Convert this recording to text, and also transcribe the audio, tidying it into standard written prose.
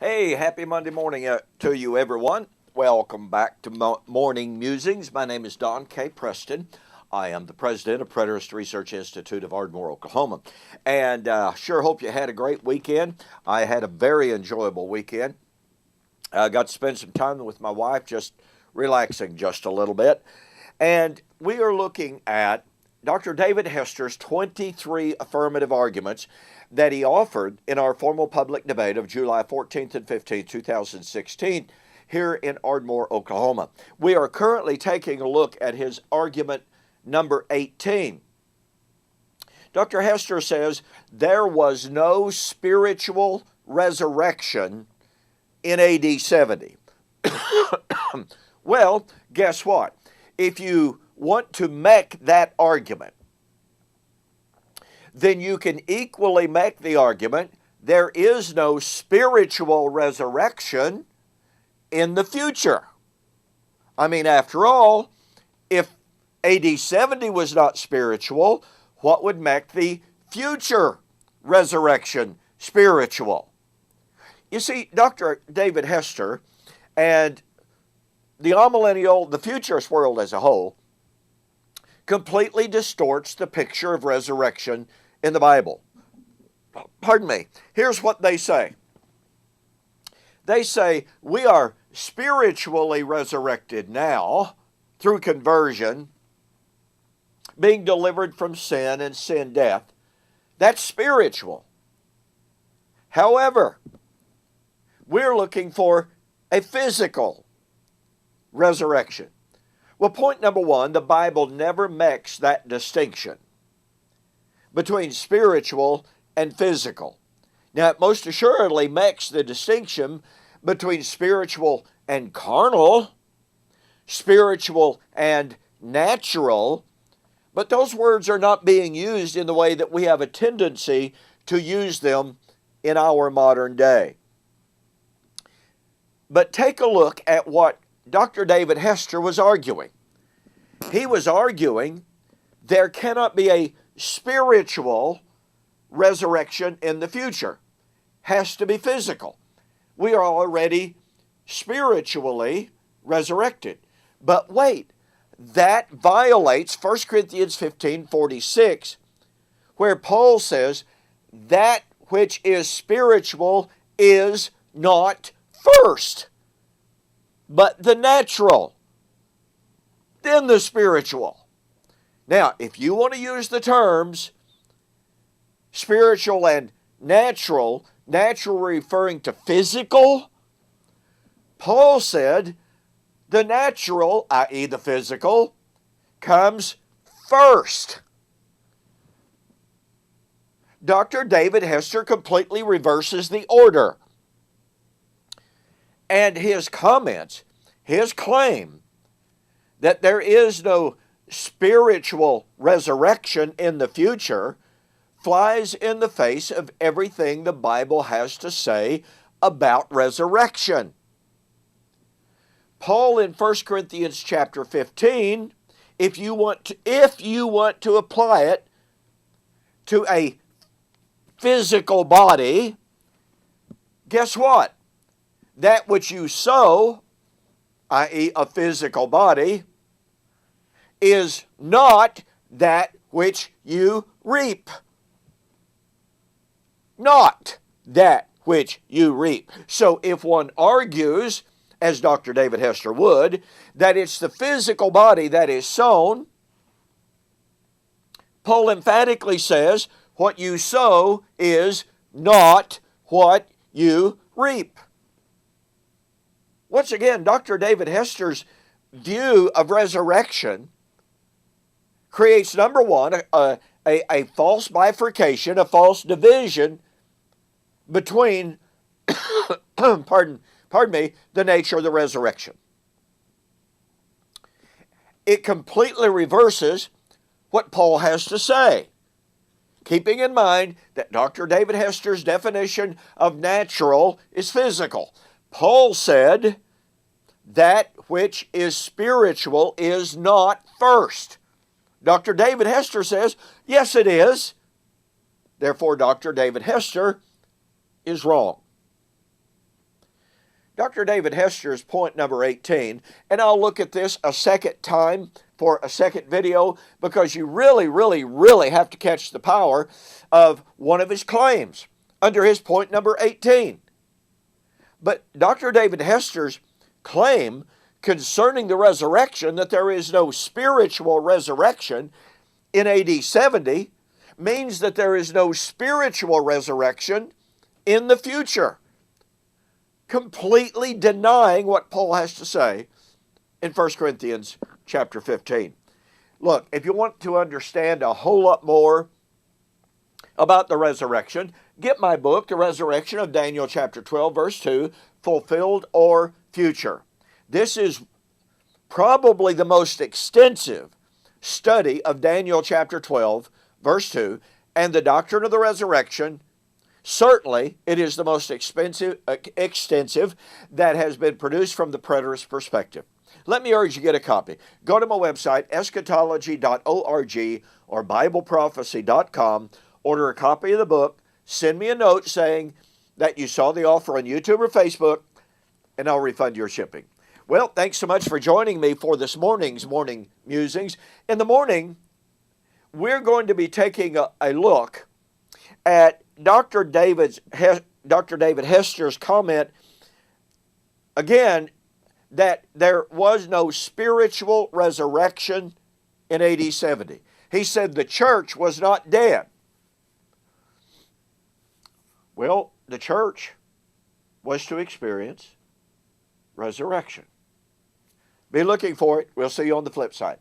Hey, happy Monday morning to you, everyone. Welcome back to Morning Musings. My name is Don K. Preston. I am the president of Preterist Research Institute of Ardmore, Oklahoma. And sure hope you had a great weekend. I had a very enjoyable weekend. I got to spend some time with my wife, just relaxing just a little bit. And we are looking at Dr. David Hester's 23 affirmative arguments that he offered in our formal public debate of July 14th and 15th, 2016, here in Ardmore, Oklahoma. We are currently taking a look at his argument number 18. Dr. Hester says there was no spiritual resurrection in AD 70. Well, guess what? If you want to make that argument, then you can equally make the argument there is no spiritual resurrection in the future. I mean, after all, if AD 70 was not spiritual, what would make the future resurrection spiritual? You see, Dr. David Hester and the amillennial, the futurist world as a whole, completely distorts the picture of resurrection in the Bible. Pardon me. Here's what they say. They say we are spiritually resurrected now through conversion, being delivered from sin and sin death. That's spiritual. However, we're looking for a physical resurrection. Well, point number one, the Bible never makes that distinction between spiritual and physical. Now, it most assuredly makes the distinction between spiritual and carnal, spiritual and natural, but those words are not being used in the way that we have a tendency to use them in our modern day. But take a look at what Dr. David Hester was arguing. He was arguing there cannot be a spiritual resurrection in the future. Has to be physical. We are already spiritually resurrected. But wait, that violates 1 Corinthians 15:46, where Paul says, that which is spiritual is not first, but the natural, then the spiritual. Now, if you want to use the terms spiritual and natural referring to physical, Paul said the natural, i.e. the physical, comes first. Dr. David Hester completely reverses the order. And his comments, his claim that there is no spiritual resurrection in the future flies in the face of everything the Bible has to say about resurrection. Paul in 1 Corinthians chapter 15, if you want to apply it to a physical body, guess what? That which you sow, i.e. a physical body, is not that which you reap. Not that which you reap. So if one argues, as Dr. David Hester would, that it's the physical body that is sown, Paul emphatically says what you sow is not what you reap. Once again, Dr. David Hester's view of resurrection creates, number one, a false bifurcation, a false division between, pardon me, the nature of the resurrection. It completely reverses what Paul has to say, keeping in mind that Dr. David Hester's definition of natural is physical. Paul said that which is spiritual is not first. Dr. David Hester says, yes, it is. Therefore, Dr. David Hester is wrong. Dr. David Hester's point number 18, and I'll look at this a second time for a second video because you really have to catch the power of one of his claims under his point number 18. But Dr. David Hester's claim concerning the resurrection, that there is no spiritual resurrection in AD 70, means that there is no spiritual resurrection in the future, completely denying what Paul has to say in 1 Corinthians chapter 15. Look, if you want to understand a whole lot more about the resurrection, get my book, The Resurrection of Daniel chapter 12, verse 2, Fulfilled or Future. This is probably the most extensive study of Daniel chapter 12, verse 2, and the doctrine of the resurrection. Certainly, it is the most extensive that has been produced from the preterist perspective. Let me urge you to get a copy. Go to my website, eschatology.org or bibleprophecy.com. Order a copy of the book. Send me a note saying that you saw the offer on YouTube or Facebook, and I'll refund your shipping. Well, thanks so much for joining me for this morning's Morning Musings. In the morning, we're going to be taking a look at Dr. David Hester's comment, again, that there was no spiritual resurrection in AD 70. He said the church was not dead. Well, the church was to experience resurrection. Be looking for it. We'll see you on the flip side.